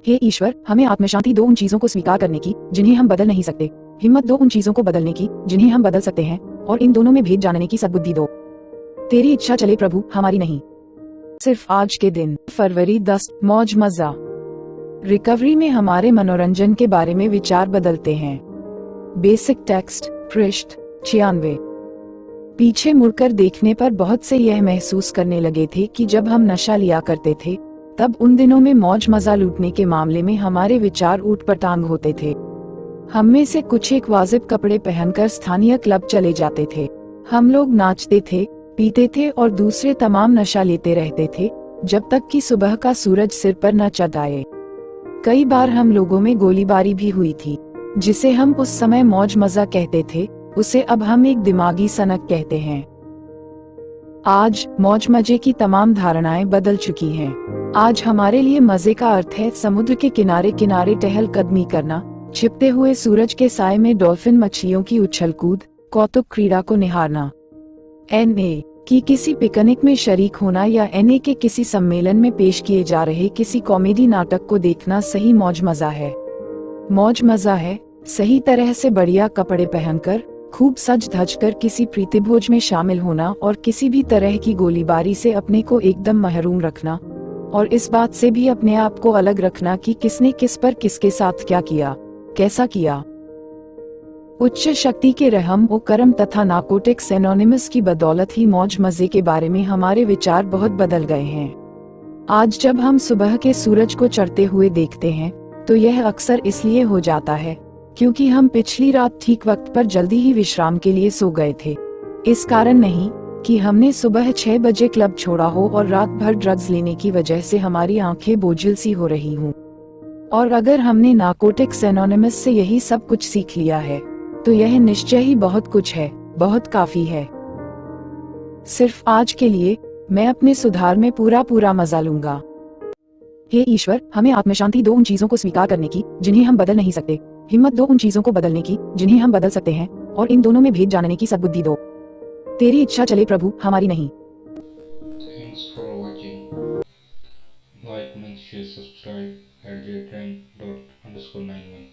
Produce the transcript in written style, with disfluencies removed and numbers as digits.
हे ईश्वर, हमें आत्मशांति दो उन चीजों को स्वीकार करने की जिन्हें हम बदल नहीं सकते, हिम्मत दो उन चीजों को बदलने की जिन्हें हम बदल सकते हैं, और इन दोनों में भेद जानने की सद्बुद्धि दो। तेरी इच्छा चले प्रभु, हमारी नहीं। सिर्फ आज के दिन फरवरी 10, मौज मजा। रिकवरी में हमारे मनोरंजन के बारे में विचार बदलते हैं। बेसिक टेक्स्ट पृष्ठ 96। पीछे मुड़कर देखने पर बहुत से यह महसूस करने लगे थे कि जब हम नशा लिया करते थे तब उन दिनों में मौज मजा लूटने के मामले में हमारे विचार ऊटपटांग होते थे। हम में से कुछ एक वाजिब कपड़े पहनकर स्थानीय क्लब चले जाते थे। हम लोग नाचते थे, पीते थे और दूसरे तमाम नशा लेते रहते थे जब तक कि सुबह का सूरज सिर पर न चढ़ आए। कई बार हम लोगों में गोलीबारी भी हुई थी। जिसे हम उस समय मौज मजा कहते थे उसे अब हम एक दिमागी सनक कहते हैं। आज मौज मजे की तमाम धारणाएं बदल चुकी हैं। आज हमारे लिए मजे का अर्थ है समुद्र के किनारे किनारे टहल कदमी करना, छिपते हुए सूरज के साए में डॉल्फिन मछलियों की उछल कूद, कौतुक क्रीड़ा को निहारना। एनए की किसी पिकनिक में शरीक होना या एनए के किसी सम्मेलन में पेश किए जा रहे किसी कॉमेडी नाटक को देखना सही मौज मजा है। मौज मजा है सही तरह से बढ़िया कपड़े पहनकर, खूब सज धज कर किसी प्रीतिभोज में शामिल होना और किसी भी तरह की गोलीबारी से अपने को एकदम महरूम रखना, और इस बात से भी अपने आप को अलग रखना कि किसने किस पर किसके साथ क्या किया, कैसा किया। उच्च शक्ति के रहम ओ करम तथा नार्कोटिक्स एनोनिमस की बदौलत ही मौज मजे के बारे में हमारे विचार बहुत बदल गए हैं। आज जब हम सुबह के सूरज को चढ़ते हुए देखते हैं तो यह अक्सर इसलिए हो जाता है क्योंकि हम पिछली रात ठीक वक्त पर जल्दी ही विश्राम के लिए सो गए थे। इस कारण नहीं कि हमने सुबह 6 बजे क्लब छोड़ा हो और रात भर ड्रग्स लेने की वजह से हमारी आंखें बोझिल सी हो रही हों। और अगर हमने नार्कोटिक्स एनोनिमस से यही सब कुछ सीख लिया है तो यह निश्चय ही बहुत कुछ है, बहुत काफी है। सिर्फ आज के लिए मैं अपने सुधार में पूरा मजा लूंगा। हे ईश्वर, हमें आत्मशांति दो उन चीजों को स्वीकार करने की जिन्हें हम बदल नहीं सकते, हिम्मत दो उन चीजों को बदलने की जिन्हें हम बदल सकते हैं, और इन दोनों में भेद जानने की सद्बुद्धि दो। तेरी इच्छा चले प्रभु, हमारी नहीं। Thanks for watching. Like, comment, share, subscribe at j10._91.